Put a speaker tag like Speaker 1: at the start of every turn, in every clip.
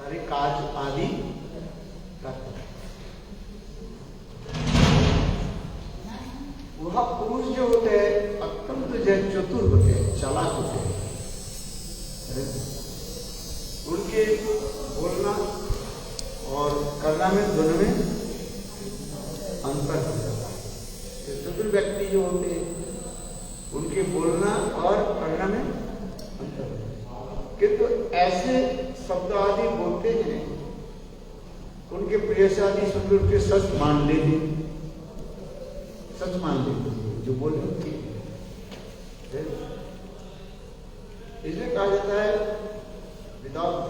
Speaker 1: सारे काज आदि करते हैं। वह पुरुष जो होते हैं अत्यंत जो चतुर होते हैं, चालाक होते हैं। उनके बोलना और करना में दोनों में अंतर हो जाता है। चतुर व्यक्ति जो होते हैं उनके बोलना और करना में अंतर हो जाता है, किंतु ऐसे शब्द आदि बोलते हैं उनके प्रिय से आदि सुंदर के सच मान लेते, सच मान लेते जो बोल रहे हैं। इसलिए कहा जाता है विदाउट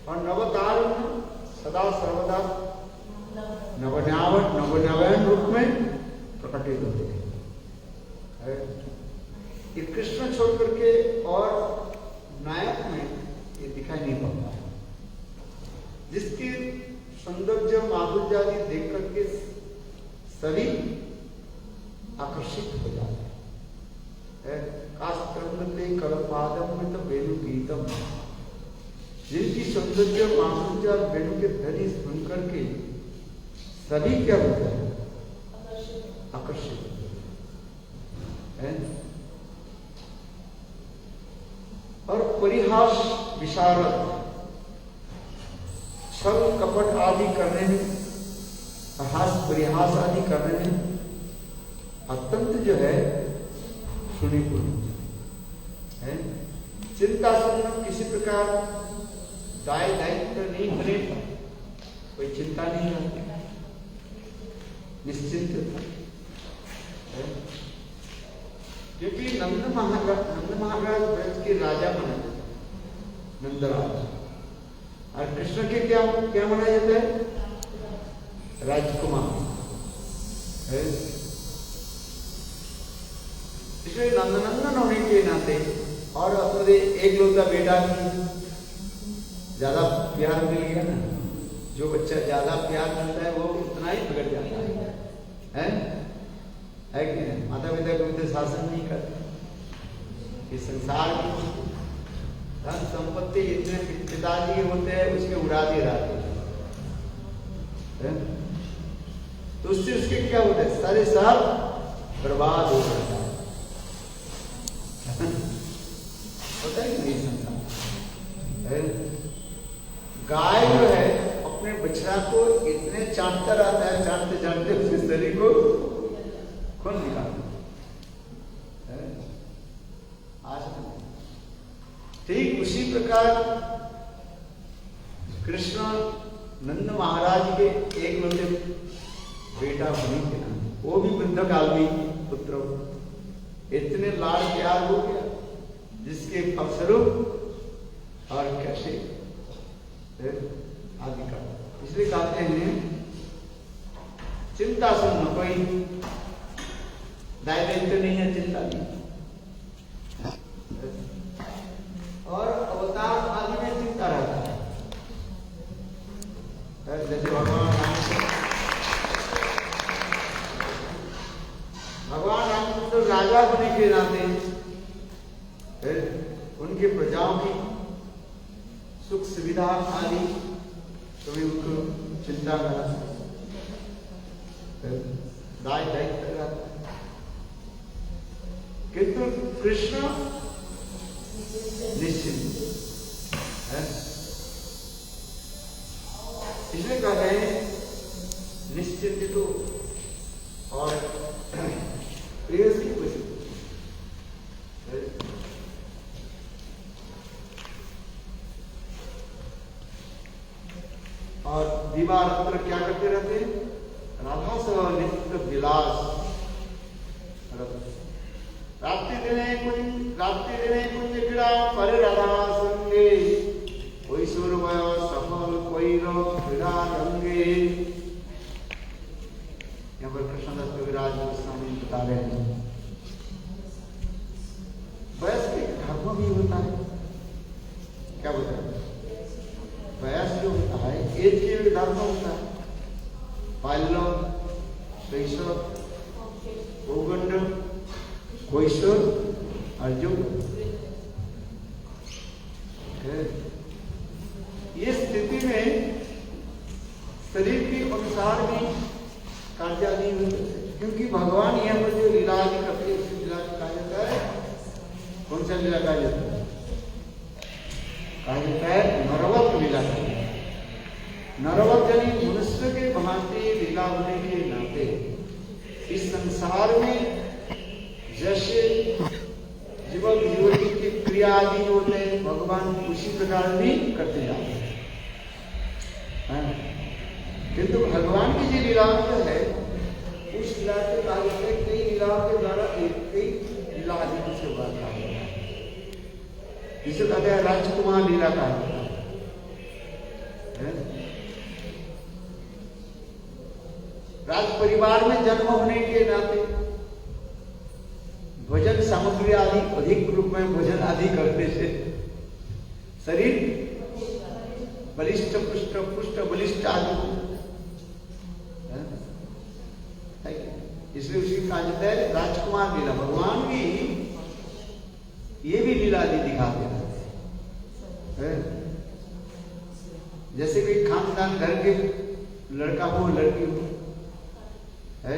Speaker 1: और नवतार सदा सर्वदा नवनयन रूप में प्रकटित होते हैं। ये कृष्ण छोड़ करके और नायक में ये दिखाई नहीं पड़ता है, जिसके सौंदर्य माधुर्य आदि देख करके सभी आकर्षित हो जाते हैं। कास्त्रंदते कलपादम में तो वेणु गीतम, जिनकी सौंदर्य माधुर्य और वेणु के ध्वनि सुन करके सभी क्या होता है, आकर्षित है। और परिहास विशारद छल कपट आदि करने में, हास परिहास आदि करने में अत्यंत जो है सुनिपुण है। चिंता सुन किसी प्रकार दाय दायित्व नहीं बने, कोई चिंता नहीं रहती, निश्चिंत है। क्योंकि नंद महाराज ब्रज के राजा माना जाता है, नंदराज। और कृष्ण के क्या माना जाता है, राजकुमार है। इसलिए नंदनंदन होने के नाते और अपने एक लौता बेटा की ज्यादा प्यार मिल गया ना, जो बच्चा ज्यादा प्यार मिलता है वो उतना ही बिगड़ जाता है कि नहीं? माता पिता को तो शासन नहीं करते। इस संसार की धन संपत्ति इतने पिताजी होते हैं उसके उड़ा दिए रहते हैं, तो उससे उसके क्या होता है, सारे साल बर्बाद हो जाता है। होता है नहीं संसार। गाय जो है अपने बछड़ा को इतने चाटता रहता है, चाटते चाटते उसके शरीर को खून निकालता है। आज ठीक उसी प्रकार कृष्ण नंद महाराज के एक लौटे बेटा होने के नाम, वो भी वृद्ध काल में पुत्र हो, इतने लाड़ प्यार हो गया जिसके फलस्वरूप और कैसे आदि का। इसलिए कहते हैं चिंता सुन कोई दाय दायित्व नहीं है, चिंता नहीं। और अवतार आदि में चिंता रहता है। जैसे भगवान रामचंद्र राजा होने के नाते उनके प्रजाओं की सुख सुविधा आदि कभी उनको चिंता करा, दाय दायित्व रहता है। किंतु कृष्ण निश्चिंत है। इसलिए कह रहे हैं निश्चिंत तो और प्रेयसी खुशी। और दीवार क्या करते रहते हैं, राधा से नित्य विलास। रात्रि दिने कुंज क्रीड़ा पर राधा संगे, कोई सूर्य सफल कोई क्रीड़ा रंगे। यहाँ पर कृष्णदास कविराज गोस्वामी बता रहे हैं वयस्क धर्म भी होता है। क्या बता रहे, वयस जो होता है एज के भी धर्म होता है, बाल्य, शैशव, भूगंड, कैशोर और युग। संसार में कार्यादि होते, क्योंकि भगवान यहाँ पर जो लीला आदि करते हैं उसकी लीला कहा जाता है। कौन सा लीला कहा जाता है? कहा जाता है नरवत लीला। नरवत यानी मनुष्य के भांति लीला होने के नाते इस संसार में जैसे जीवन जीवनी की क्रिया आदि होते हैं, भगवान उसी प्रकार भी करते जाते हैं। किंतु भगवान की जो लीला है उस लीला के कार्य से कई लीलाओं के द्वारा कई लीला आदि से बात कहा जाता है, जिसे कहते हैं राजकुमार लीला कहा जाता है। राज परिवार में जन्म होने के नाते भोजन सामग्री आदि अधिक रूप में भोजन आदि करने से शरीर बलिष्ठ पुष्ट पुष्ट बलिष्ठ आदि, इसलिए उसी कहा जाता है राजकुमार लीला। भगवान भी ये भी लीला आदि दिखाते हैं। जैसे कोई खानदान घर के लड़का हो लड़की हो है,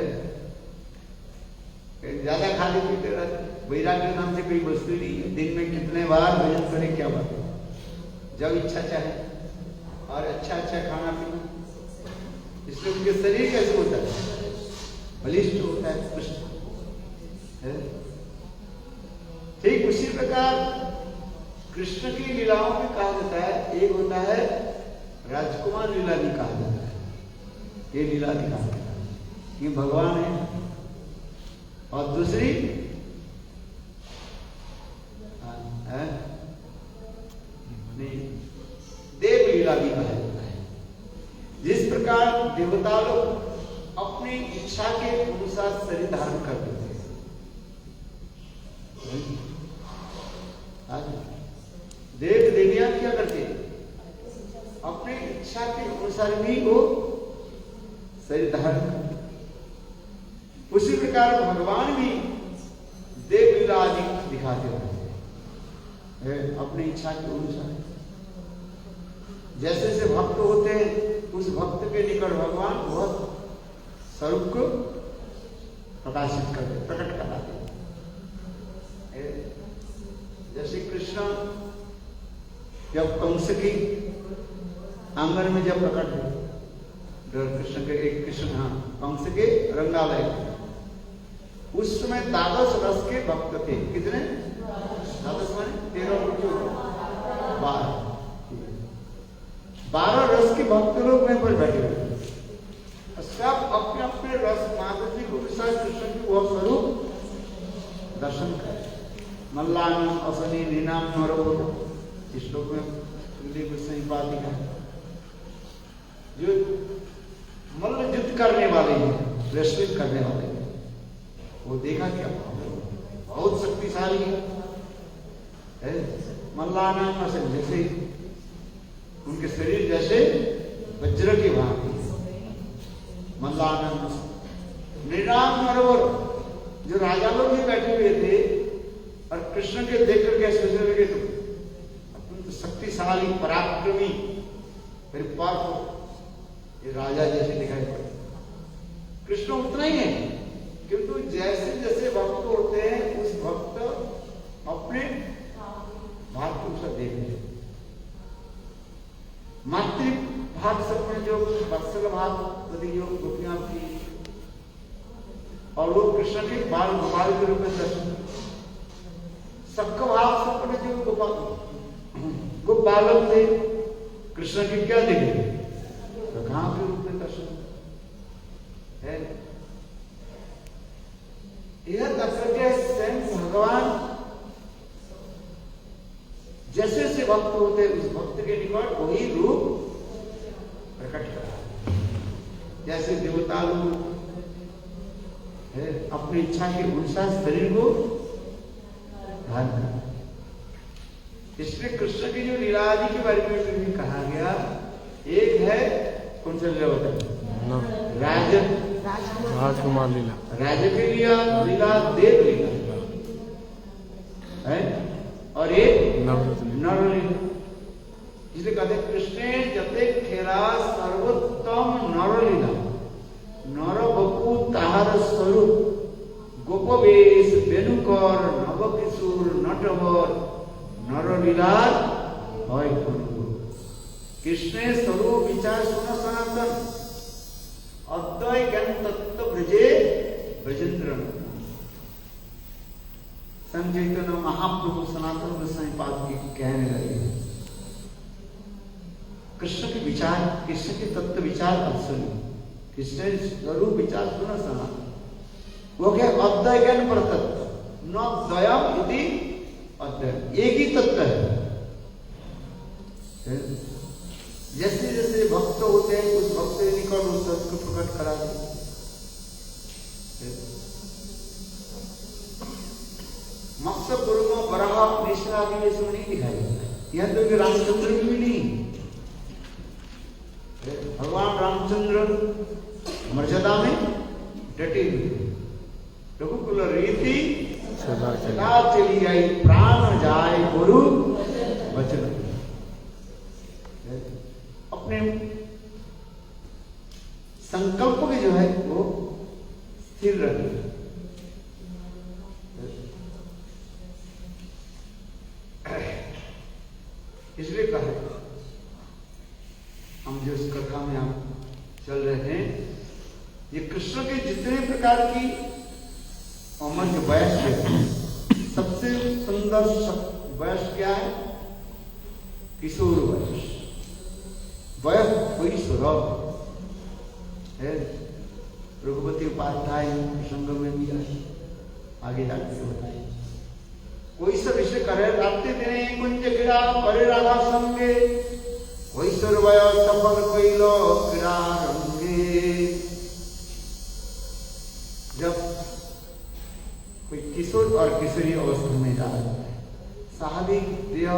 Speaker 1: ज्यादा खाने पीते रहते, वैराग्य नाम से कोई वस्तु नहीं है। दिन में कितने बार भोजन करें क्या बात है, जब इच्छा चाहे, और अच्छा अच्छा खाना पीना, इसलिए उनके शरीर कैसे होता है? बलिष्ठ होता है, पुष्ट है। ठीक उसी प्रकार कृष्ण की लीलाओं में कहा जाता है, एक होता है राजकुमार लीला भी कहा जाता है, ये लीला दिखा जाता है कि भगवान है, और दूसरी नहीं देव लीला भी कहा जाता है। जिस प्रकार देवता लोग अपनी इच्छा के अनुसार शरीर धारण कर देते हैं, देव देवियां क्या करते हैं? अपनी इच्छा के अनुसार भी वो शरीर धारण करते। उसी प्रकार भगवान भी देव लीला आदि दिखाते रहते हैं अपनी इच्छा के अनुसार। जैसे जैसे भक्त होते हैं उस भक्त के निकट भगवान बहुत स्वरूप को प्रकाशित करते, प्रकट कराते। जैसे कृष्ण जब कंस की आंगन में जब प्रकट हुए, कृष्ण के एक कृष्ण कंस के रंगालय, उस समय 12 रस के भक्त थे। कितने? 12 माने 13 12 रस के भक्त लोग वहां पर बैठे हुए, सब अपने अपने रस माधुर्य को विशाल कृष्ण की वह स्वरूप दर्शन करें। मल्लानम असनी नीनाम नरोद, इस श्लोक में सही बात है। जो मल्ल युद्ध करने वाले हैं, रेसलिंग करने वाले हैं, वो देखा क्या बहुत शक्तिशाली है। मल्लानम असन, जैसे उनके शरीर जैसे वज्र के भांति। मल्लानंद निराम नरोवर, जो राजा लोग भी बैठे हुए थे और कृष्ण के देख करके सोचने लगे तो शक्तिशाली पराक्रमी, फिर पार्थ ये राजा जैसे दिखाई पड़े। कृष्ण उतना ही है, किंतु जैसे जैसे भक्त होते हैं उस भक्त अपने भाव को उसे देख रहे। मातृ भाग सब में जो वत्सल भाग जो गोपियां की, और वो कृष्ण के बाल गोपाल के रूप में दर्शन। सबका भाव सब में जो गोपालक थे, कृष्ण की क्या देखे? रघा के रूप में दर्शन है। यह तात्पर्य स्वयं भगवान जैसे से भक्त होते उस भक्त के निकट वही रूप प्रकट करा। जैसे देवता लोग अपनी इच्छा के अनुसार शरीर को धारण करा, इसलिए कृष्ण की जो लीला आदि के बारे में भी कहा गया। एक है कौन सा लीला बताया?
Speaker 2: राजकुमार लीला,
Speaker 1: राजकीय लीला, देव लीला है, और एक नर लीला। इसलिए कहते कृष्ण जते खेला सर्वोत्तम नर लीला। नर बपू ताहार स्वरूप गोपवेश बेनुकर नव किशोर नटवर नरलीलार হয় প্রভু কৃষ্ণের স্বরূপ বিচার শুনো সনাতন অদ্বয় জ্ঞান তত্ত্ব ব্রজে ব্রজেন্দ্র संत चैतन्य महाप्रभु सनातन गोस्वामी पाद की कहने लगे कृष्ण के विचार कृष्ण के तत्व विचार अब सुनो कृष्ण स्वरूप विचार सुनो सना वो क्या अद्वय ज्ञान पर तत्व न द्वयम यदि अद्वय एक ही तत्व है जैसे जैसे भक्त होते हैं उस भक्त के निकट उस तत्व को प्रकट करा दे मत्स्य पूर्व बराह निश्चय आदि में इसमें नहीं दिखाई यह तो कि रामचंद्र भी नहीं भगवान रामचंद्र मर्यादा में डटे हुए रघुकुल रीति सदा चली आई प्राण जाए गुरु वचन अपने संकल्प के जो है वो स्थिर रहे इसलिए कहा हम जो इस कथा में हम चल रहे हैं ये कृष्ण के जितने प्रकार की अमर वयस है सबसे सुंदर वयस क्या है किशोर वयस वयस कोई स्वरूप है रघुपति उपाध्याय प्रसंग में भी आगे जाके बताए कोई सब विषय करे रात्रि दिने कुंज क्रीड़ा करे राधा संगे कोई सर्वय सफल कोई लो क्रीड़ा रंगे जब कोई किशोर और किशोरी अवस्था में जा रहा है स्वाभाविक देह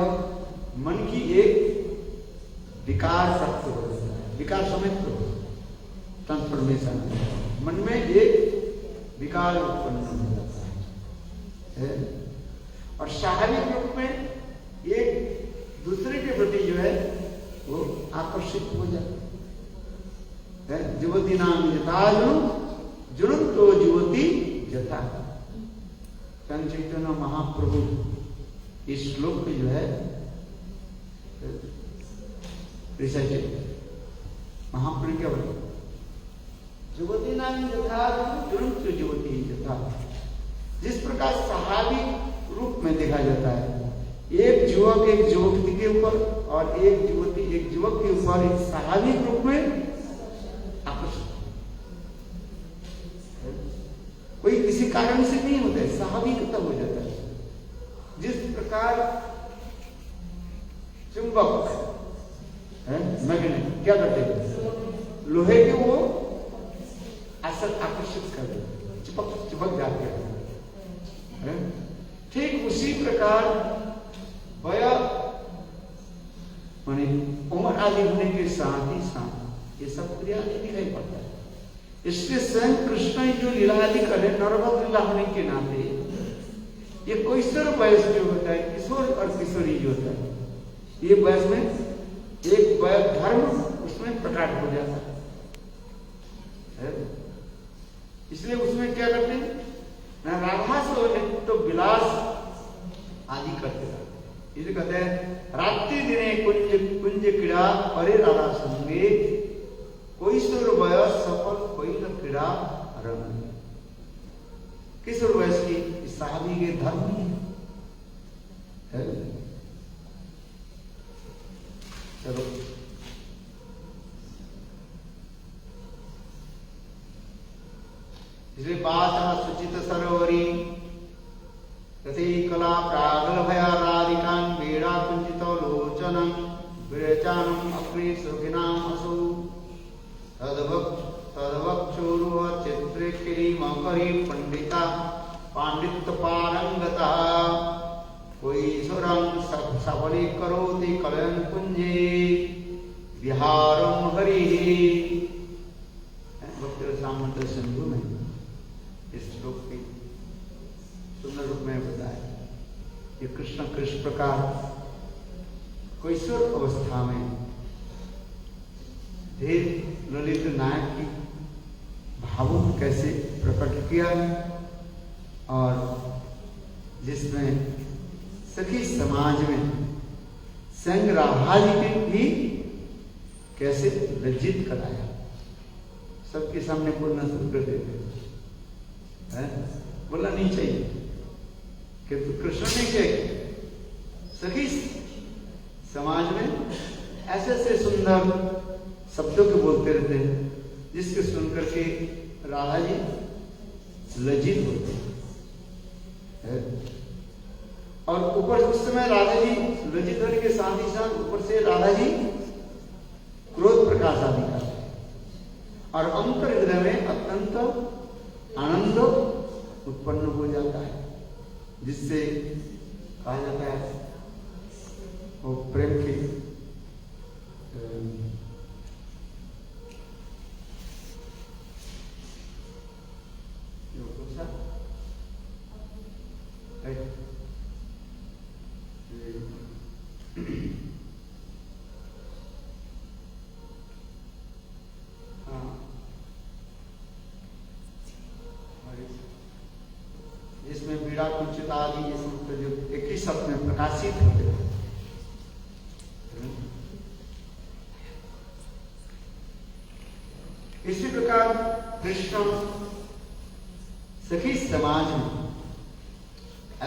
Speaker 1: मन की एक विकार शक्त हो जाता है विकार समेत ट्रांसफॉर्मेशन मन में एक विकार उत्पन्न हो जाता है और स्वाभाविक रूप में एक दूसरे के प्रति जो है वो आकर्षित हो जाता है युवती नाम जता जुड़न तो युवती जता संत चैतन्य महाप्रभु इस श्लोक में जो है रिसाइटेड महाप्रभु क्या बोले युवती नाम जथा जुड़न तो युवती जता जिस प्रकार स्वाभाविक रूप में देखा जाता है एक युवक एक युवती के ऊपर और एक युवती एक युवक के ऊपर एक स्वाभाविक रूप में आकर्षित कोई किसी कारण से नहीं होता है स्वाभाविकता हो जाता है जिस प्रकार चुंबक है मैग्नेट क्या करते हैं लोहे के वो आकर्षित कर देते चिपक जाते हैं ठीक उसी प्रकार वय माने उम्र आदि होने के साथ ही साथ ये सब क्रिया दिखाई पड़ता है इसलिए स्वयं कृष्ण जो लीला आदि करे नरभक्त लीला होने के नाते ये किशोर वयस जो होता है किशोर और किशोरी जो होता है ये वयस में एक वय धर्म उसमें प्रकट हो जाता है इसलिए उसमें क्या करते हैं राधा से तो विलास आदि करते रहते इसलिए कहते हैं रात्रि दिने कुंज कुंज क्रीड़ा परे राधा संगे कोई सुर वयस सफल कोई न क्रीड़ा रंग किशोर वयस की शादी के धर्म है चलो इसलिए पाचा सुचित सरोवरी तथे कला प्रागल भया राधिकां वेड़ा कुंजितो लोचनं विरचानं अग्नि सुखिनां असु तदवक्षोरुह चित्रे किरीमकरी पंडिता पांडित्य पारंगता कोई सुरं सबली करोति कलयन कुंजे विहारं हरिः भक्त सामंत सिंधु में इस श्लोक की सुंदर रूप में बताया ये कृष्ण किस प्रकार किशोर अवस्था में धीर ललित नायक की कैसे प्रकट किया और जिसमें सखी समाज में संग राधा जी के भी कैसे लज्जित कराया, सबके सामने बोलना शुरू कर देते हैं, बोलना नहीं चाहिए किंतु कृष्ण ने क्या सखी समाज में ऐसे ऐसे सुंदर शब्दों के बोलते रहते हैं जिसके सुनकर के राधा जी लज्जित होते हैं। और ऊपर उस समय राधा जी लज्जित होने के साथ ही साथ ऊपर से राधा जी क्रोध प्रकाश आदि करते हैं और अंतर हृदय में अत्यंत आनंद उत्पन्न हो जाता है, जिससे कहा जाता है वो प्रेम की इसमें विराट उच्चता आदि ये सब जो एक ही शब्द में प्रकाशित होते हैं। इसी प्रकार कृष्ण सखी समाज में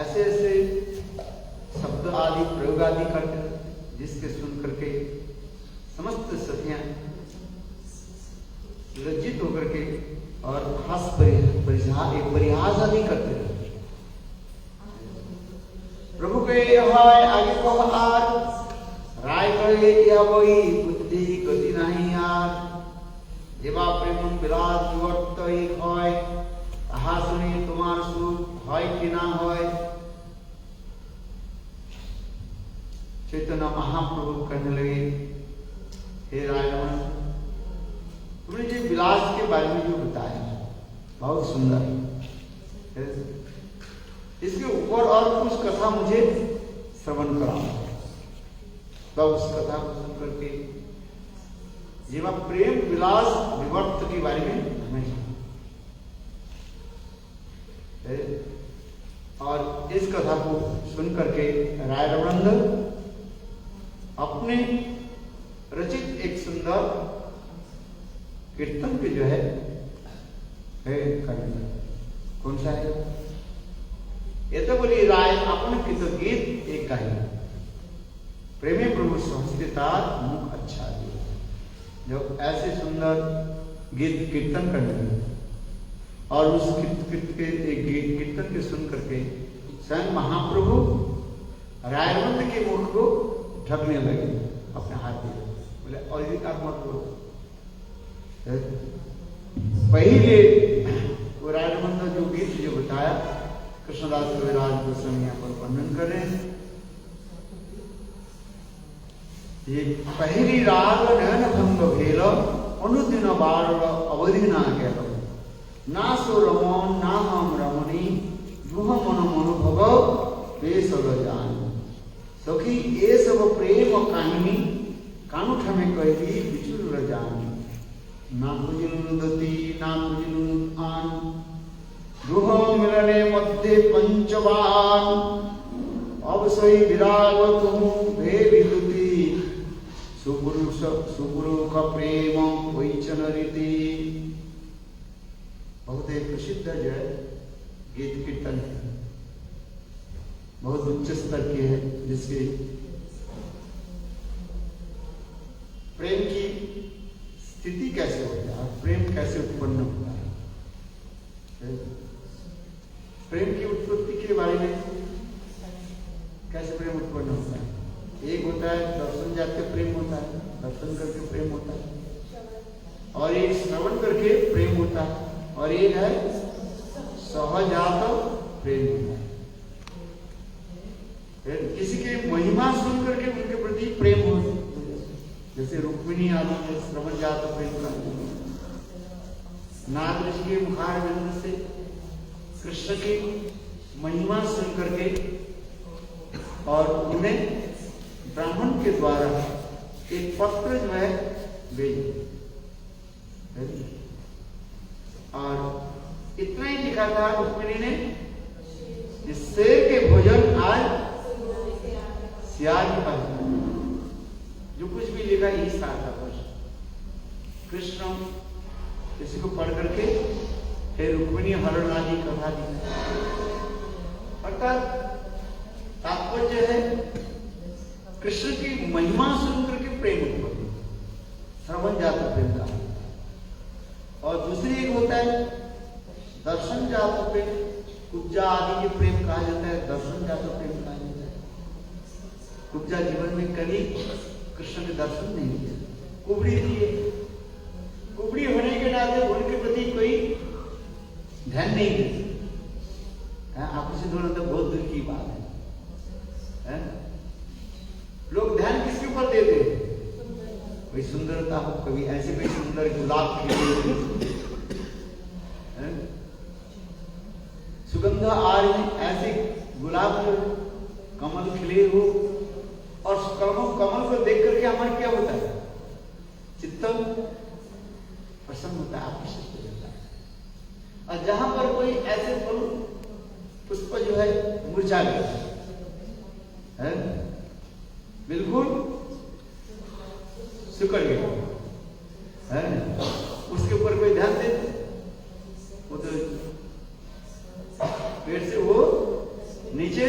Speaker 1: ऐसे ऐसे शब्द आदि प्रयोग आदि करते जिसके सुन करके समस्त सखियां लज्जित होकर के और हंस परिहास आदि करते रहे। प्रभु के आगे कहो आर राय कहे यह वही बुद्धि गति नहीं यार, जेबा प्रेम विलास विवर्त হয় তাহা শুনি তোমার সুখ হয় কি না হয়। चैतन्य महाप्रभु कहने लगे हे रायरमन, तुमने जो विलास के बारे में जो बताया बहुत सुंदर है, इसके ऊपर और कुछ कथा मुझे श्रवण कराओ। तो उस कथा को सुन करके जीवा प्रेम विलास विवर्त के बारे में हमें और इस कथा को सुन करके राय रमणंद अपने रचित एक सुंदर कीर्तन के जो है करने। कौन सा है ये तो बोली राय अपने की तो गीत एक का ही प्रेमी प्रभु संस्कृता मुख अच्छा दिए, जो ऐसे सुंदर गीत कीर्तन करने लगे और उस कीर्तन के सुन करके स्वयं महाप्रभु रायरमंद के मुख को ढकने लगे अपने हाथ दिए, बोले और मत बोलो। पहले वो रायरमंद जो गीत जो बताया कृष्णदास कविराज गोस्वामी यहाँ पर वर्णन कर रहे हैं। ये पहली राग नयन भंग भेल अनुदिन बार अवधि ना गेल ना सो रमन ना हम रमणी युह मन मनुभव बेसल जान सखी ये सब प्रेम कहानी कानुठ में कहली विचुर जान ना कुजिन दती ना कुजिन आन दुह मिलने मध्य पंचवान अवसई विराग तुम भे विदुती सुपुरुष प्रेम वैचन रीति। बहुत एक प्रसिद्ध जो है गीत कीर्तन है, बहुत उच्च स्तर के है, जिसके प्रेम की स्थिति कैसे होता है, प्रेम कैसे उत्पन्न होता है, प्रेम की उत्पत्ति के बारे में कैसे प्रेम उत्पन्न होता है। एक होता है दर्शन जाते प्रेम होता है, दर्शन करके प्रेम होता है, और एक श्रवण करके प्रेम होता है, और एक है सहजात प्रेम होता है। किसी की महिमा सुन करके उनके प्रति प्रेम हो, जैसे रुक्मिणी आदि में श्रवण जात प्रेम का, नाग ऋषि के मुखार बिंद से कृष्ण की महिमा सुन करके और उन्हें ब्राह्मण के द्वारा एक पत्र जो है भेज, और इतना ही लिखा था रुक्मिणी ने, शेर के भोजन आज सियार के पास, जो कुछ भी लिखा यही सार था कुछ। कृष्ण इसी को पढ़ करके फिर रुक्मिणी हरण आदि कथा दी। अर्थात तात्पर्य है कृष्ण की महिमा सुनकर के प्रेम उत्पत्ति, श्रवण जात प्रेम का। और दूसरी एक होता है दर्शन जात प्रेम, कुब्जा आदि के प्रेम कहा जाता है, दर्शन जात प्रेम कहा जाता है। कुब्जा जीवन में कभी कृष्ण के दर्शन नहीं किया, कुबड़ी दिए, कुबड़ी होने के नाते उनके प्रति कोई ध्यान नहीं देते। आपस में दोनों तो बहुत दूर की बात है। लोग ध्यान किसके ऊपर देते हैं? कोई सुंदरता हो, कभी ऐसे कोई सुंदर गुलाब खिले, सुगंध आ रही, ऐसे गुलाब कमल खिले हो, और कमल को देख करके हमारा क्या होता है? चित्त प्रसन्न होता है, आकर्षित हो जाता है। और जहां पर कोई ऐसे फल पुष्प जो है मुरझा गया है, बिल्कुल सिकुड़ गया है, उसके ऊपर कोई ध्यान देते? वो तो पेड़ से वो नीचे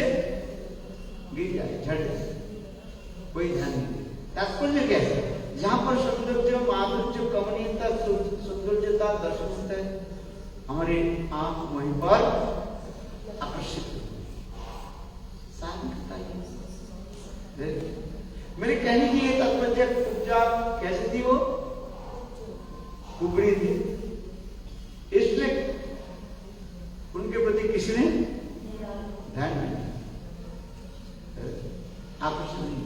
Speaker 1: गिर जाए, झड़ जाए, कोई ध्यान नहीं देता। तात्पर्य क्या है? जहां पर सौंदर्य, माधुर्य, कमनीयता, सौंदर्यता दर्शन होता है, हमारे आंख वहीं पर आकर्षित होती है। मेरे कहने की ये तात्पर्य, कुब्जा कैसे थी? वो कुबड़ी थी, इसलिए उनके प्रति किसी ने ध्यान नहीं, आकर्षण नहीं।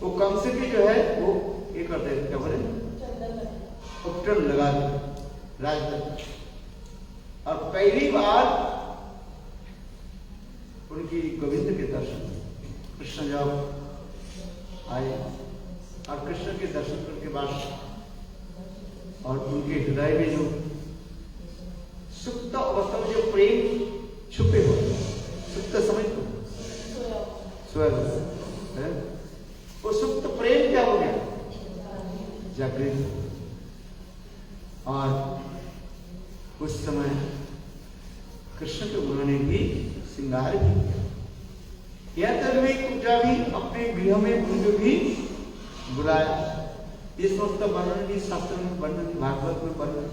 Speaker 1: वो कम से भी जो है वो ये करते हैं, क्या बोले, उपटन लगा राजदत्त। और पहली बार उनकी गोविंद के दर्शन, कृष्ण जब आए और कृष्ण के दर्शन करके बाद और उनके हृदय में जो सुप्त अवस्था में जो प्रेम छुपे हो, सुप्त समझ को सोया, वो सुप्त प्रेम क्या हो गया? जागृत। और उस समय कृष्ण के उन्होंने भी श्रृंगार भी किया। यह तक भी कुब्जा भी अपने गृह में उनको भी बुलाया। इस वक्त वर्णन भी शास्त्र में वर्णन, भागवत में वर्णन।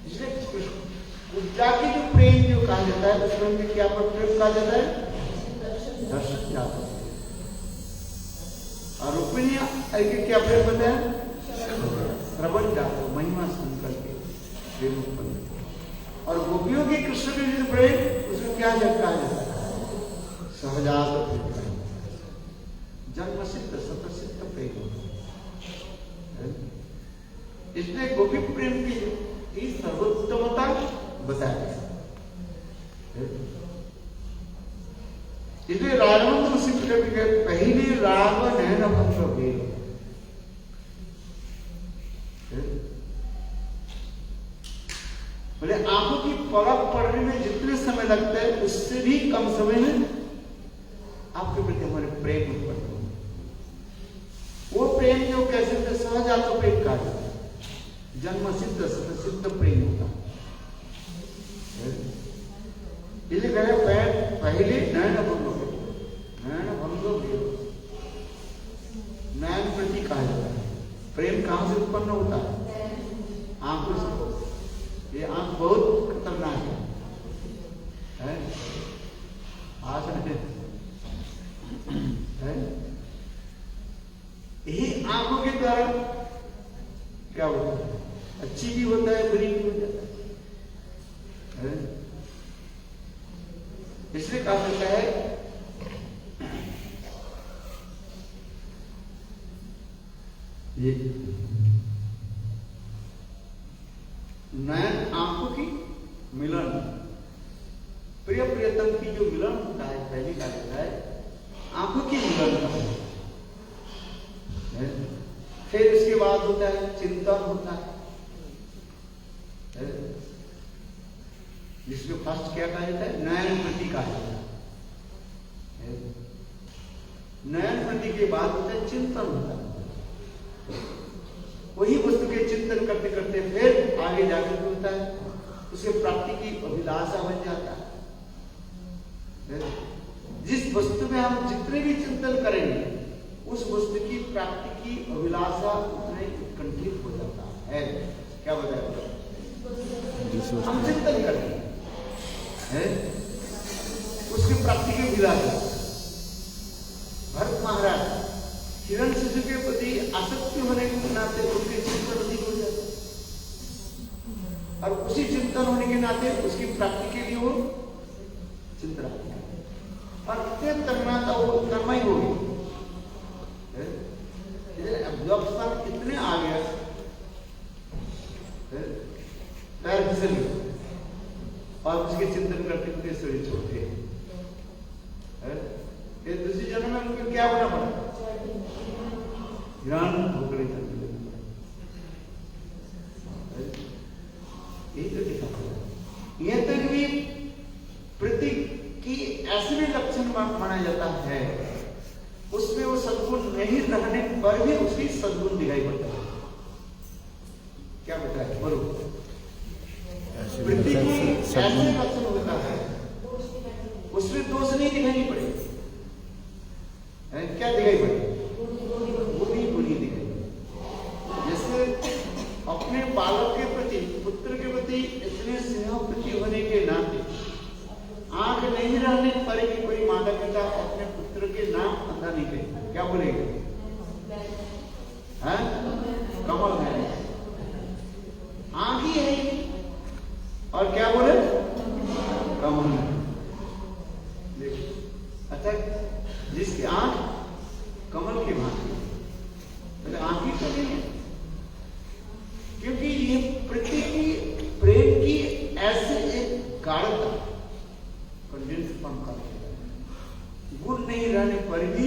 Speaker 1: इसलिए कुब्जा की जो प्रेम जो कहा जाता है, उसमें क्या प्रेम कहा जाता है? दर्शन जाता है। और रुक्मिणी क्या प्रेम होता है? श्रवण जाता, महिमा सुन करके प्रेम उत्पन्न। और गोपियों के कृष्ण के जो प्रेम, उसको क्या कहा जाता है? सहजात प्रेम, जन्म सिद्ध स्वतः प्रेम होता है। इसलिए गोपी प्रेम की सर्वोत्तमता बताया गया। इसलिए राजवंत सिद्ध करके पहले राग नयन भक्त हो गए। बोले आंखों की पलक पड़ने में जितने समय लगता है, उससे भी कम समय में आपके प्रति हमारे प्रेम उत्पन्न हो। वो प्रेम जो कैसे थे? सहजात प्रेम कहा जाता है, जन्म सिद्ध सिद्ध प्रेम होता है। इसलिए कहे पहले नयन भंग हो गए, नयन भंग हो गए। नयन प्रति कहा जाता है। प्रेम कहां से उत्पन्न होता है? आंखों से। ये आंख बहुत खतरनाक है? आज है यही आंखों के द्वारा क्या होता है? अच्छी भी होता है, बुरी भी हो जाता है। इसलिए कहा जाता है ये नयन आंखों की मिलन, प्रिय प्रियतम की जो मिलन होता है, पहली कहा जाता है आंखों की मिलन का है। फिर उसके बाद होता है चिंतन होता है, उसके फर्स्ट क्या कहा जाता है? नयन प्रति कहा जाता है। नयन प्रति के बाद होता है चिंतन होता है। वही वस्तु के चिंतन करते करते फिर आगे जाकर होता है उसे प्राप्ति की अभिलाषा बन जाता है। जिस वस्तु में हम जितने भी चिंतन करेंगे उस वस्तु की प्राप्ति की अभिलाषा उतने उत्कंठित हो जाता है। क्या बताया? हम चिंतन करते हैं उसकी प्राप्ति की अभिलाषा। भरत महाराज हिरण्यशिशु के प्रति आसक्ति होने के नाते उनके चिंतन अधिक हो जाते और उसी चिंतन होने के नाते उसकी प्राप्ति के लिए वो चिंतन और इतने तन्मयता वो तन्मय हो गई, अब्जॉर्प्शन इतने आ गया, पैर फिसल गए और उसके चिंतन करते हुए शरीर छोड़ते फिर दूसरी जन्म में उनको क्या बना पड़ा? ज्ञान होकर यही तो दिखा पड़ा। यह तक भी प्रति की ऐसे भी लक्षण माना जाता है उसमें वो सद्गुण नहीं रहने पर भी उसकी सद्गुण दिखाई पड़ता है। क्या बताया? बोलो। प्रति की ऐसे लक्षण होता है उसमें दोष नहीं दिखाई पड़े। क्या दिखाई पड़े? बुरी दिखाई। जैसे अपने बालक के प्रति पुत्र के प्रति इतने स्नेह प्रति होने के नाते आंख नहीं रहने पर भी कोई माता पिता अपने पुत्र के नाम अंधा नहीं करेगा। क्या बोलेगा? कमल है, आंख ही है और क्या बोले? कमल है। अच्छा, जिसकी आंख कमल की भांति तो आंख ही तो नहीं है, क्योंकि ये प्रति की प्रेम की ऐसे एक गाढ़ता कंडेंसपन का गुण नहीं रहने पर भी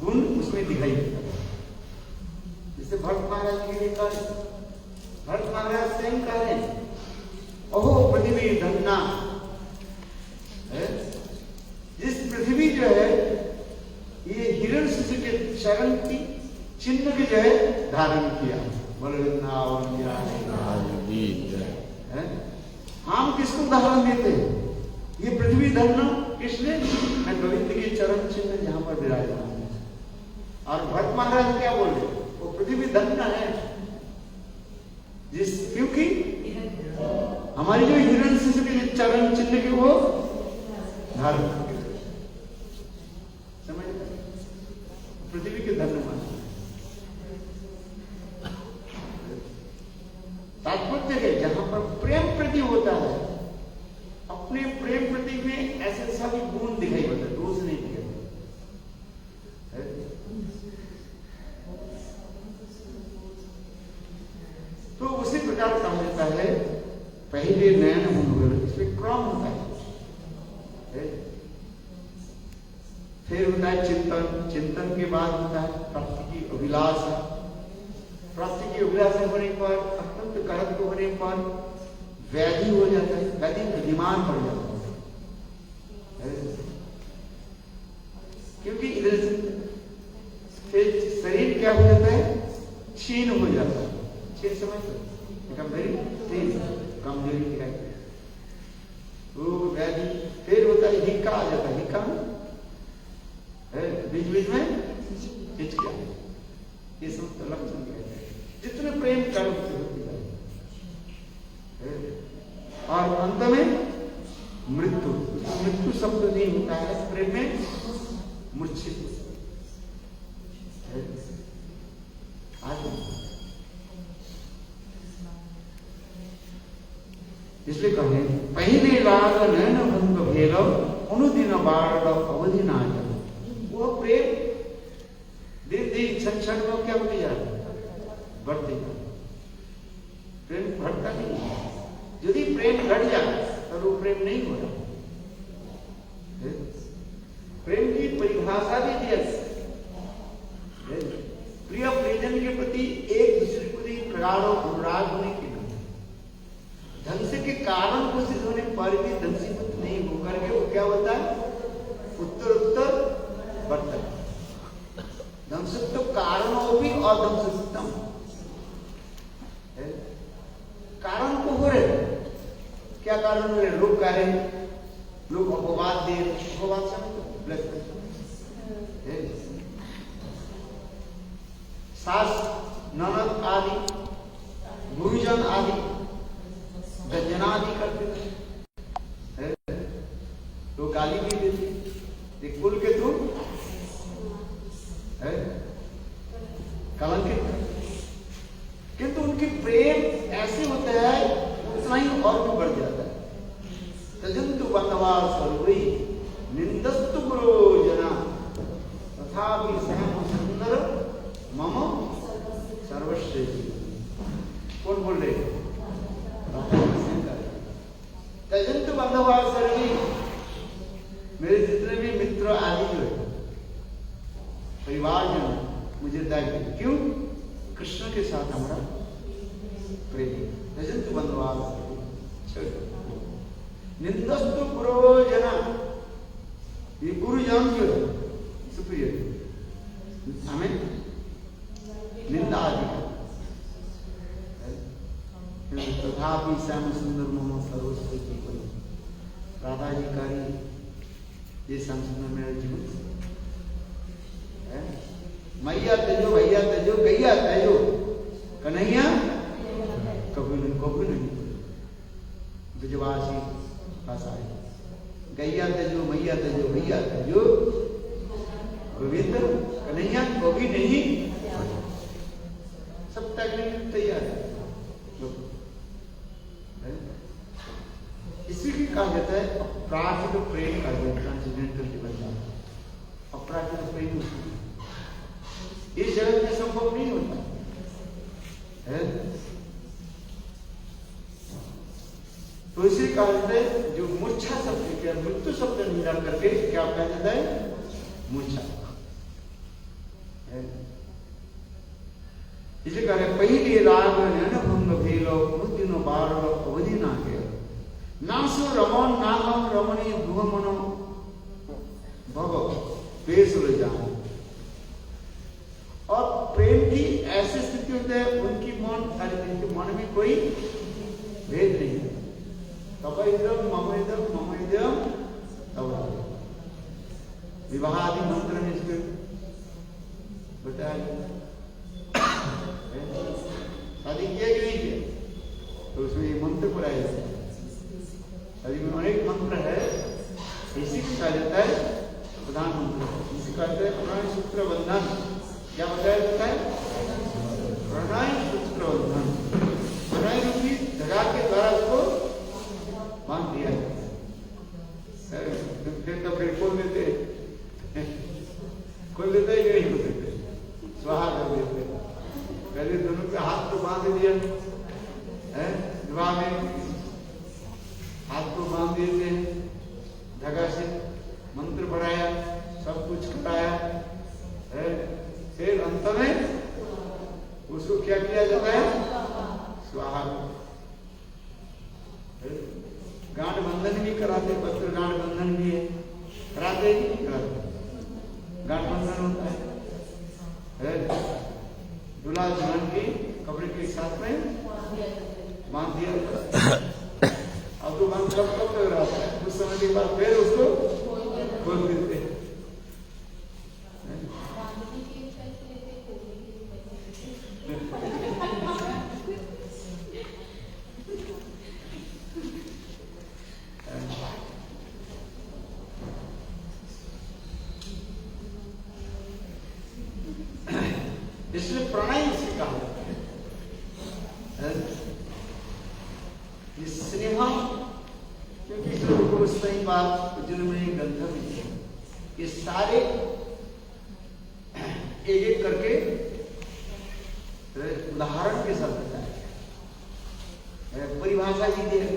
Speaker 1: गुण उसमें दिखाई देता है। जैसे भरत महाराज के लिए कहा, भरत महाराज स्वयं कह रहे हैं, ओहो पृथ्वी धन्ना है। जिस पृथ्वी जो है ये हिरण्यशिशु के चरण की चिन्ह के जो है धारण किया। हम किसको उदाहरण देते हैं? ये पृथ्वी धन्ना किसने? मैं गोविंद के चरण चिन्ह यहाँ पर विराजमान है। और भरत महाराज क्या बोल रहे? वो पृथ्वी धन्ना है जिस, क्योंकि हमारी जो हिरण्यशिशु के चरण चिन्ह के वो धारण समझ पृथ्वी के धन्य मान। तात्पर्य है जहां पर प्रेम प्रति होता है अपने प्रेम प्रति में ऐसे सभी गुण दिखाई पड़ता है, दोष नहीं दिखाई पड़ता। तो उसी प्रकार कहा जाता है पहले नयन मनोगल, इसमें क्रम होता है। फिर होता है चिंतन, चिंतन के बाद होता है प्राप्ति की अभिलाषा। प्राप्ति की अभिलाषा होने पर अत्यंत करत होने पर व्याधि हो जाता है, व्याधि विद्यमान पड़ जाता है। क्योंकि इधर फिर शरीर क्या हो जाता है? क्षीण हो जाता है। क्षीण समझते? कमजोरी दिखाई वो व्याधि। फिर होता है हिक्का आ जाता है, हिक्का बीच बीच में हिचकिया। ये सब तो लक्षण कहते हैं। जितने प्रेम कर होती है और अंत में मृत्यु। मृत्यु शब्द नहीं होता है प्रेम में, मूर्छित। इसलिए कहे पहले लाग नयन भंग भेद अनुदिन बाढ़ अवधि ना। वो प्रेम दिन दिन क्षण क्षण में क्या होती जाए? बढ़ती है। प्रेम घटता नहीं। यदि प्रेम घट जाए तो वो प्रेम नहीं हो रहा। प्रेम की परिभाषा भी दी है। प्रिय प्रियजन के प्रति एक दूसरे को प्रगाढ़ अनुराग होने के ढंग से के कारण को सिद्ध होने पर भी ढंग क्या होता है? उत्तर उत्तर बढ़ता है। दंशत्व कारणों भी और दंशत्वम कारण को हो रहे। क्या कारण हो रहे? लोग कह रहे हैं, लोग अपवाद दे रहे। अपवाद समझो, ब्लड प्रेशर, सास ननद आदि गुरुजन आदि गंजना आदि करते थे, तो गाली भी देते, कुल के तुम कलंकित। किंतु उनकी प्रेम ऐसे होता है उतना ही और भी बढ़ जाता है। तजंतु बंधवा सर्वै निंदस्तु गुरो जना तथापि सहम सुंदर मम सर्वश्रेष्ठ। कौन बोल रहे? तजंतु बंधवा सर्वै, मेरे जितने भी मित्र आदि जो है, परिवारजन मुझे दायित्व, क्यों? कृष्ण के साथ हमारा प्रेम। तजंतु बंधवा निंदस्तु गुरुजना, ये गुरुजन जो है सुप्रियर, हमें निंदा आदि तथापि श्याम सुंदर मम सर्वश्रेष्ठ। राधा जी का ये श्याम सुंदर मेरा जीवन। मैया तेजो भैया तेजो गैया तेजो कन्हैया कभी नहीं ब्रजवासी भाषा है। गैया तेजो मैया तेजो भैया तेजो गोविंद कन्हैया कभी नहीं, सब त्यागने के लिए तैयार है। इसी कहा जाता है अपराधिक प्रेम कहा जाता है। ट्रांसेंडेंटल डिवाइन अपराधिक प्रेम इस जगत में संभव नहीं होता है। तो इसी कारण से जो मूर्छा शब्द के मृत्यु शब्द मिला करके क्या कहा जाता है? मूर्छा। इसी कारण पहले राग भंग भेलो दिनो बार अवधि ना के नासो रमन नागम रमणी भुवमनो भव पेश ले जाओ। और प्रेम की ऐसी स्थिति होती है उनकी मन में कोई भेद नहीं है। तब इदम मम इदम तब विवाह आदि मंत्र में इसको बताया शादी किया कि नहीं किया, तो उसमें ये मंत्र पढ़ाया जाता है। शादी में अनेक मंत्र है, इसी को कहा जाता है प्रधान मंत्र। इसी कहा जाता है प्रणय सूत्र बंधन। क्या बताया जाता है? प्रणय सूत्र बंधन। प्रणय रूपी धागा के द्वारा उसको बांध दिया जाता है। फिर तो फिर खोल देते ही नहीं हो सकते, स्वाहा कर देते। पहले दोनों के हाथ को बांध दिया है, विवाह में हाथ को बांध दिए थे धागा से, मंत्र पढ़ाया, सब कुछ कराया है। फिर अंत में उसको क्या किया जाता है? स्वाहा। गांठ बंधन भी कराते, पत्र गांठ बंधन भी है, कराते ही कराते। गांठ बंधन होता है दूल्हा दुल्हन के कपड़े के साथ में बांध दिया। अब तो बांध कब तक रहा है, कुछ समय के बाद फिर उसको खोल देते। इसलिए प्रणय इसे कहा जाता है। स्नेह, क्योंकि सही बात जिनमें गंधर्व ये सारे एक एक करके उदाहरण के साथ बताया, परिभाषा भी दी है,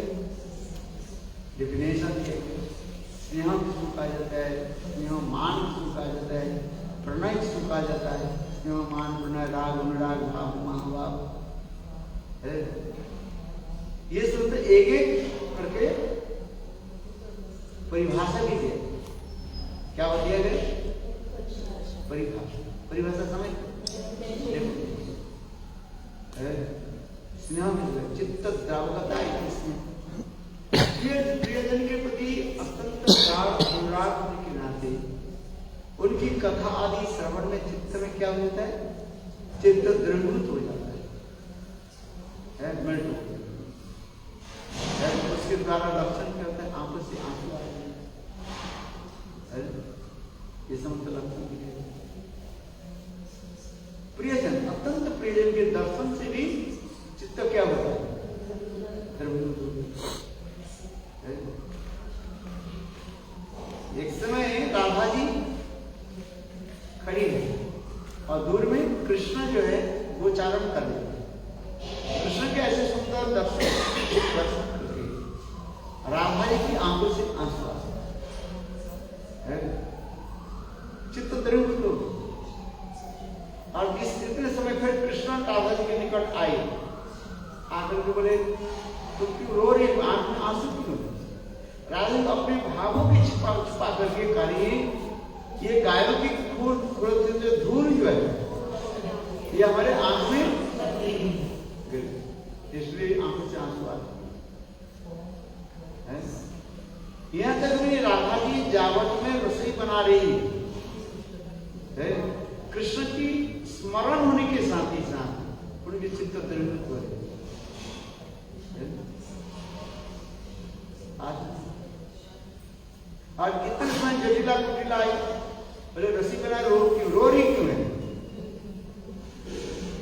Speaker 1: डेफिनेशन दी है। स्नेह किसको कहा जाता है? स्नेह मान किसको कहा जाता है? प्रणय किसको कहा जाता है? स्नेह मान प्रणय राग अनुराग भाव महाभाव है। ये सब एक एक करके परिभाषा भी दिया। क्या दिया गया? परिभाषा। परिभाषा समझ स्नेह चित्त द्रावकता प्रियजन के प्रति अत्यंत अनुराग होने के नाते उनकी कथा आदि श्रवण में चित्त में क्या होता है? चित्त द्रवीभूत हो जाता है, मेल्ट हो जाता है। उसके द्वारा लक्षण क्या होता है? आंखों से आंसू आ जाते हैं। ये समझ लक्षण दिखेगा। प्रियजन, अत्यंत प्रियजन के दर्शन से भी चित्त क्या होता है? द्रवीभूत हो जाता है। एक समय राधा जी खड़ी है और दूर में कृष्ण जो है वो चारण कर रहे हैं। कृष्ण के ऐसे सुंदर दर्शन करके राधा जी की आंखों से आंसू आ है, चित्त द्रवीभूत हो। और इस इतने समय फिर कृष्ण राधा जी के निकट आए, आकर के बोले तुम क्यों रो रहे हो? आंख में आंसू क्यों? राधा जी अपने भावों की छिपा करके करिए ये गायों की धूल जो है ये हमारे आंख में गिर, इसलिए आंखों से आंसू आते हैं। यहाँ तक भी राधा जी जावट में रसोई बना रही है, कृष्ण की स्मरण होने के साथ ही साथ उनके चित्त द्रवीभूत हो रहे। आज कितने समय जटिला कुटिला आई, बोले रसी बना रो क्यों? रो रही क्यों है?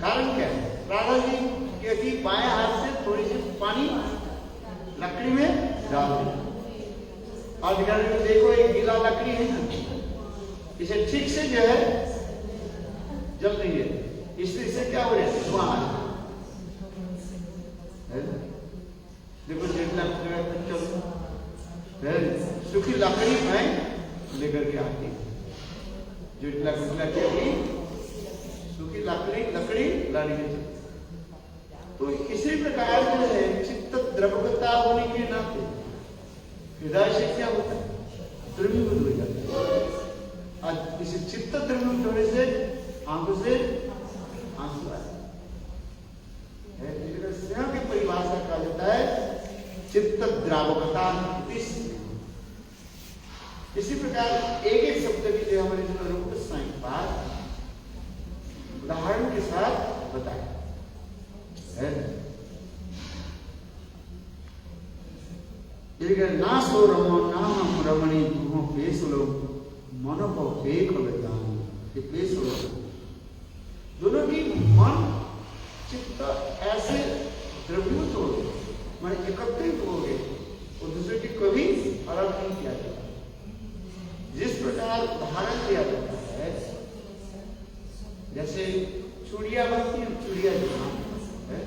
Speaker 1: कारण क्या है? राधा जी के बाएं हाथ से थोड़ी सी पानी लकड़ी में डाल दी और दिखा रहे देखो एक गीला लकड़ी है ना, इसे ठीक से जो है जल नहीं है, इसलिए इसे क्या हो रहा है? देखो जटिला सूखी लकड़ी में लेकर के आती, जटिला कुटिला क्या की सूखी लकड़ी लाने के। तो इसी प्रकार जो है चित्त द्रवता होने के नाते हृदय से क्या होता है? द्रवीभूत हो जाता है। आज इसी चित्त द्रवीभूत होने से आंखों से आंसू आते हैं। स्नेह की परिभाषा कहा जाता है चित्त द्रावकता। इसी प्रकार एक एक शब्द की जो हमारे रूप साइंस उदाहरण के साथ बताए ना सो रमो ना हम रमणी तुम पेसुलो मन को फेक पेसुलो। दोनों की मन चित्त ऐसे द्रवीभूत हो गए, मन एकत्रित हो गए और दूसरे की कभी अलग नहीं किया जाता। जिस प्रकार उदाहरण दिया जाता है, जैसे चूड़िया बनती है, चूड़िया जो है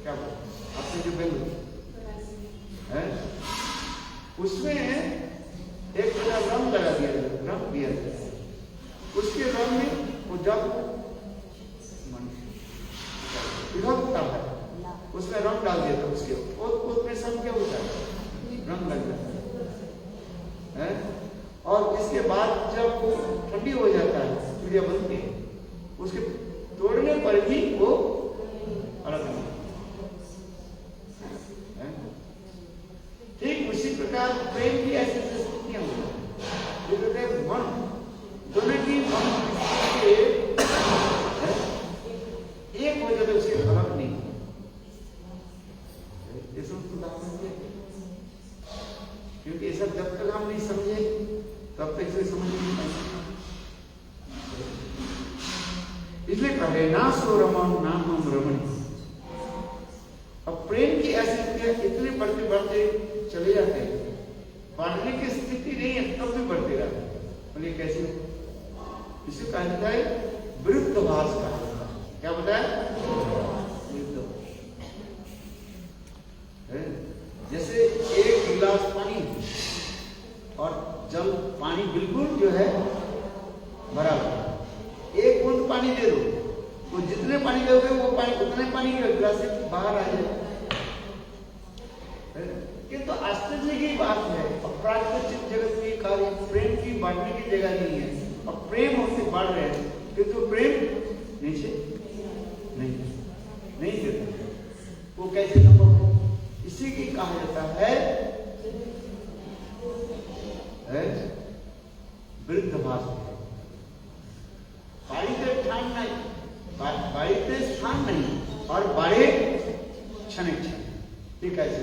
Speaker 1: क्या आपने जो बेल है उसमें एक रंग लगा दिया जाता है, रंग दिया जाता है। उसके रंग में वो जब पिघलता है उसमें रंग डाल दिया था, उसके उसमें सब क्या होता है? रंग लग जाता है। और इसके बाद जब वो ठंडी हो जाता है, चूड़िया बनती है, उसके तोड़ने पर भी वो अलग नहीं। ठीक उसी प्रकार प्रेम की ऐसी स्थितियां हो जाती है, मन दोनों की मन एक हो जाते उसके अलग नहीं। क्योंकि ये सब जब तक हम नहीं समझे तब तक इसे समझ नहीं पाएंगे। इसलिए कहे ना सो रमन ना हम रमणी। अब प्रेम की ऐसी स्थितियां इतने बढ़ते बढ़ते चले जाते हैं, बढ़ने की स्थिति नहीं है तब भी बढ़ते रहते। बोलिए कैसे? इसे कहा जाता है विरुद्ध भास कहा जाता है। क्या बताया? जैसे एक गिलास पानी और जल पानी बिल्कुल जो है भरा हुआ, एक बूंद पानी दे दो, वो जितने पानी दोगे वो पानी उतने पानी गिलास से बाहर आ जाए। किंतु आश्चर्य की बात है, प्राकृतिक जगह नहीं है और प्रेम उससे बढ़ रहे हैं, किंतु प्रेम नीचे नहीं देता। वो कैसे संभव है? इसी की कहा जाता है वृद्ध भाषा। बाड़ीते स्थान नहीं और बड़े क्षण ये कैसे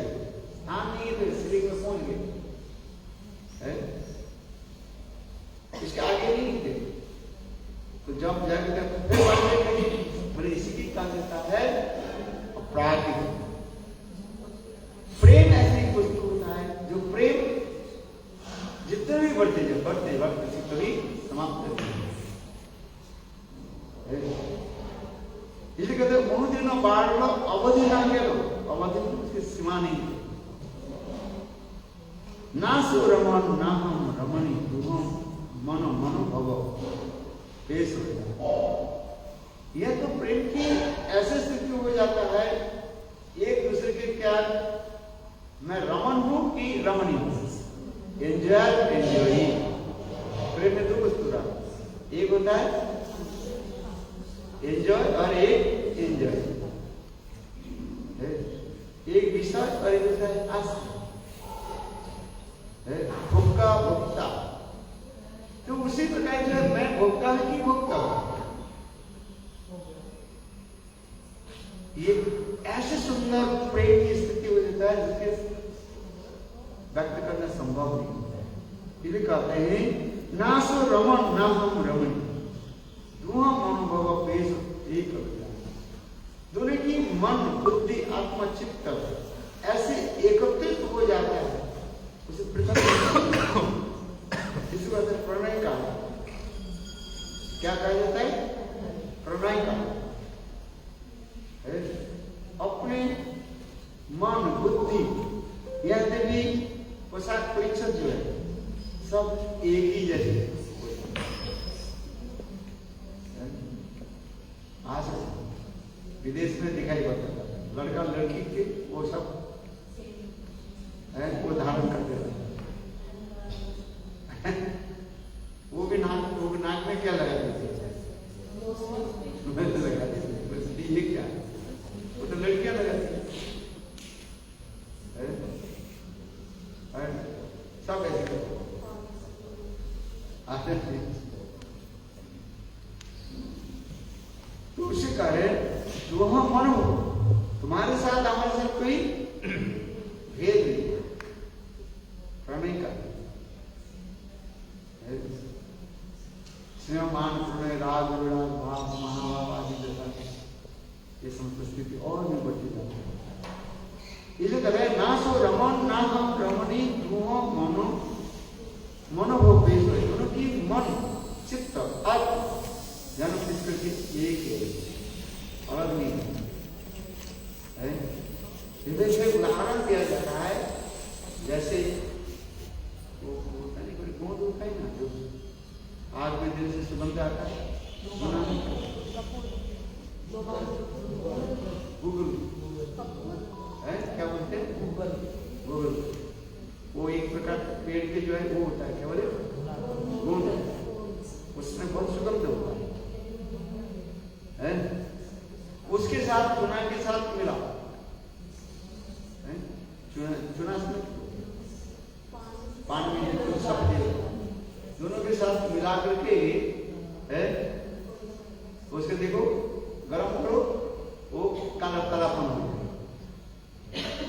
Speaker 1: स्थान नहीं है तो स्त्री में पहुंच गए, इसके आगे नहीं थे तो जब जाकर बोले इसी की कहा जाता है अपराध। प्रेम ऐसी वस्तु होता है जो प्रेम जितने भी बढ़ते कभी समाप्त नहीं। इसलिए कहते हैं दिन बाढ़ अवधि ना गेलो, अवधि उसकी सीमा नहीं। ना सो रमन ना हम रमणी दुहम मनो मनो भव पेश हो जाता। यह तो प्रेम की ऐसे स्थिति हो जाता है एक दूसरे के क्या मैं रमन हूं कि रमणी हूं। एंजॉय प्रेम में दो वस्तु रहा, एक होता है एंजॉय और एक एंजॉय, एक विश्वास और एक होता है आस्था, भोक्ता भोक्ता। तो उसी प्रकार जो मैं भोक्ता हूं कि भोक्ता हूं, ये ऐसे सुंदर प्रेम की स्थिति हो जाता है जिसके व्यक्त करना संभव नहीं होता है। इसलिए कहते हैं ना सो रमन ना हम रमणी दुआ मनोभव पेश एक। दोनों की मन बुद्धि आत्मा चित्त ऐसे एकत्रित हो जाता है उसे पृथक इसी बात प्रणय का क्या कहा जाता है? प्रणय का अपने मन बुद्धि यह भी पोशाक परीक्षण जो है सब एक ही जैसे। आज विदेश में दिखाई पड़ता है लड़का लड़की के वो सब वो धारण करते रहते वो भी नाक में क्या लगा देते लगा देते ये क्या वो तो लड़कियां लगाती है सब ऐसे करते। तो उसे कहे जो हम मन हो तुम्हारे साथ हमारे साथ कोई भेद नहीं, प्रणय का स्नेहमान प्रणय राग विराग भाव महाभाव आदि जैसा ये समस्त स्थिति और भी बढ़ती जाती है। इसे कहे ना सो रमन ना हम रमणी धुओं मनो मनोभव पेश हुए। दोनों की मन चित्त आत्मा जन्म किसकर के एक है अलग नहीं है। हृदय से उदाहरण दिया जाता है जैसे वो होता नहीं कोई गोंद होता है ना जो आग में दिल से सुगंध आता है गूगल है क्या बोलते हैं गूगल। वो एक प्रकार पेड़ के जो है वो होता है क्या बोले गोंद, उसमें बहुत सुगंध होता है उसके साथ चुना के साथ मिला चुना पानी में सब दोनों के साथ मिला करके है उसके देखो गरम करो वो काला कालापन हो जाए।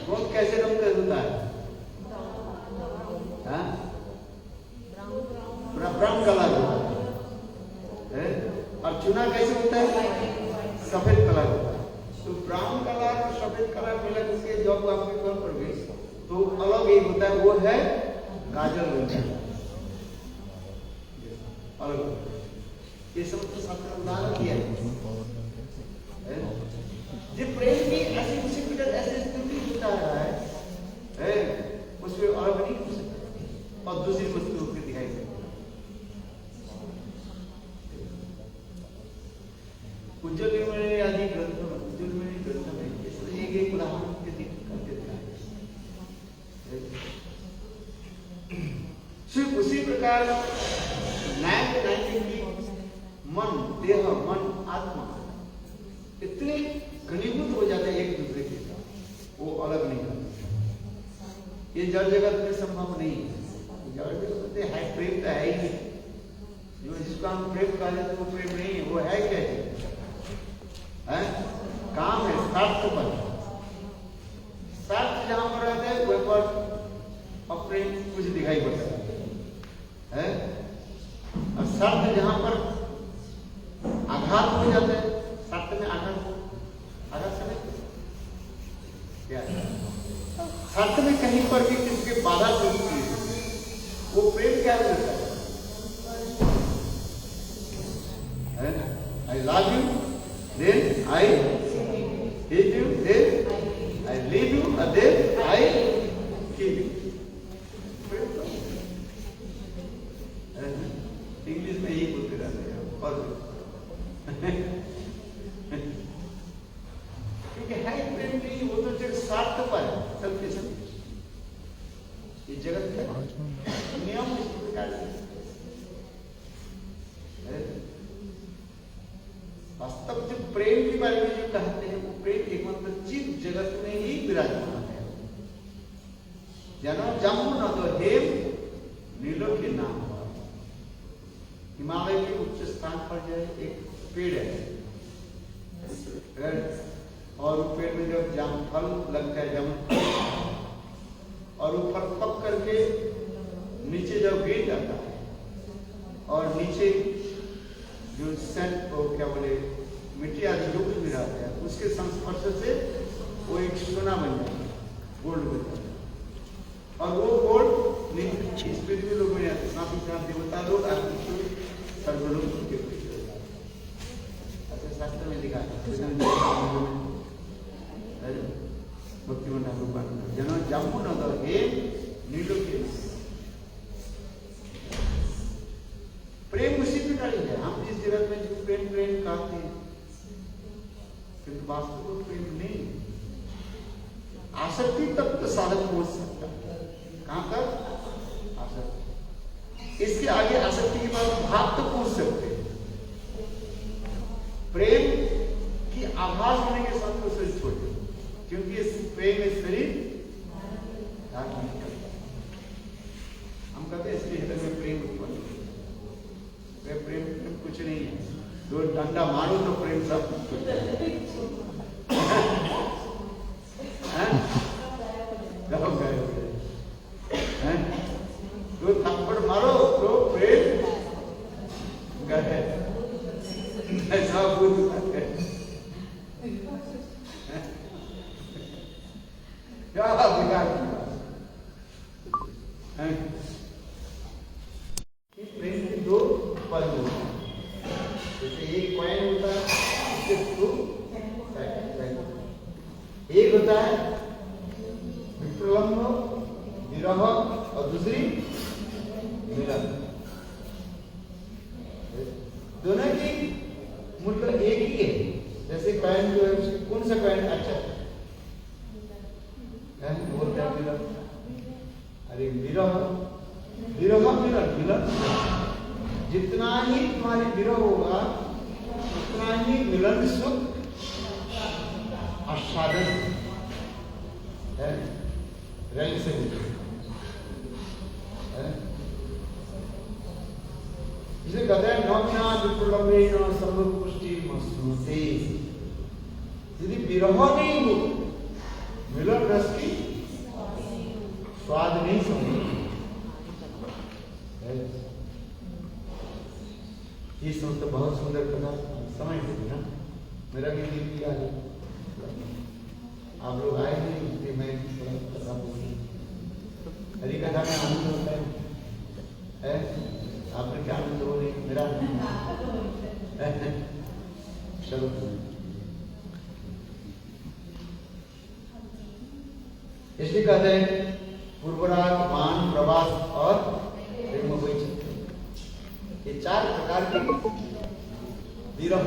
Speaker 1: गोंद कैसे रंग का होता है ब्राउन कलर है और चुना कैसे होता है सफेद कलर होता है। तो ब्राउन कलर और सफेद कलर मिला करके जब आपके घर पर गए तो अलग एक होता है वो है गाजर बनता है अलग। ये सब तो शास्त्र उदाहरण दिया है जो प्रेम की ऐसी उसी प्रकार ऐसे स्थिति होता है उसमें अलग नहीं हो सकता और दूसरी वस्तु के दिखाई देती उज्जवल में आदि ग्रंथ उज्जवल में ग्रंथ में एक उदाहरण के कर देता है। सिर्फ उसी प्रकार जड़ जगत में संभव नहीं है। जड़ जगत में है प्रेम तो है ही नहीं, जो जिसको हम प्रेम कहते हैं वो प्रेम नहीं है, वो है क्या है? काम है, स्वार्थ पर। स्वार्थ जहां पर रहता है वह पर अपने कुछ दिखाई पड़ता है, और स्वार्थ जहां पर आघात हो जाता है, स्वार्थ में आघात समय क्या है? स्वार्थ में कहीं पर भी किसके बाधा जुड़ती है, वो प्रेम क्या रहता है? I love you, then I hate you, then I leave you, and then I kill you. English में यही बोलते रहते हैं और क्योंकि है प्रेम नहीं, वो तो सिर्फ स्वार्थ पर है, सेल्फिश। ये जगत का नियम इस प्रकार से। वास्तव जो प्रेम के बारे में जो कहते हैं वो प्रेम एकमात्र चित जगत में ही विराजमान है। जनो जम्मू न तो हेम नीलो के नाम पर हिमालय के उच्च स्थान पर जो एक पेड़ है, और उस पेड़ में जब जाम फल लगता है, जामुन, और वो फल पक करके नीचे जब गिर जाता है, और नीचे जो सेंट को क्या बोले मिट्टी आदि जो कुछ भी रहता है उसके संस्पर्श से वो एक सोना बन जाता है, गोल्ड बन जाता है, और वो गोल्ड स्पिरिचुअल लोगों ने देवता लोग सर्वलोक के अच्छा शास्त्र में लिखा है भक्ति जनो जम्मू न दो हे नीलो के प्रेम उसी प्रकार ही है। हम इस जगत में जो प्रेम प्रेम कहते हैं, किंतु वास्तव में प्रेम नहीं, आसक्ति तक तो साधक पहुंच सकता है। कहां तक? आसक्ति। इसके आगे आसक्ति के बाद भाव तक पहुंच सकते हैं। प्रेम की आभास होने के साथ तो शरीर छोड़ दे, क्योंकि इस प्रेम में शरीर धारण नहीं करता। हम कहते हैं इसके हृदय में प्रेम उत्पन्न, प्रेम कुछ नहीं है, दो डंडा मारो तो प्रेम सब दो थप्पड़ मारो तो प्रेम गए, ऐसा क्या बिगाड़ प्रेम के दो पहलू होते हैं। जैसे एक कॉइन होता है, उसके थ्रू एक होता है विप्रलंब विरह और दूसरी मिलन। दोनों की मूल्य एक ही है। जैसे कॉइन जो है, कौन सा कॉइन अच्छा है? बोलते हैं मिलन, अरे विरह विरह मिलन मिलन, जितना ही तुम्हारी विरह होगा उतना ही मिलन सुख आस्वादन है, रंग से इसे कहते हैं नौना विप्रलंबे न सर्वपुष्टि मस्नुते। यदि विरह नहीं हो, मिलन रस की स्वाद नहीं समझ। ये सुन तो बहुत सुंदर कथा समझ लेगी ना, मेरा भी दिल किया है। आप लोग आए नहीं इसलिए मैं थोड़ा कथा बोली। हरी कथा में आनंद होता है, आपने क्या आनंद हो रही? मेरा चलो इसलिए कहते हैं पूर्वराग, मान, प्रवास और प्रेम वैचित्र्य, ये चार प्रकार के विरह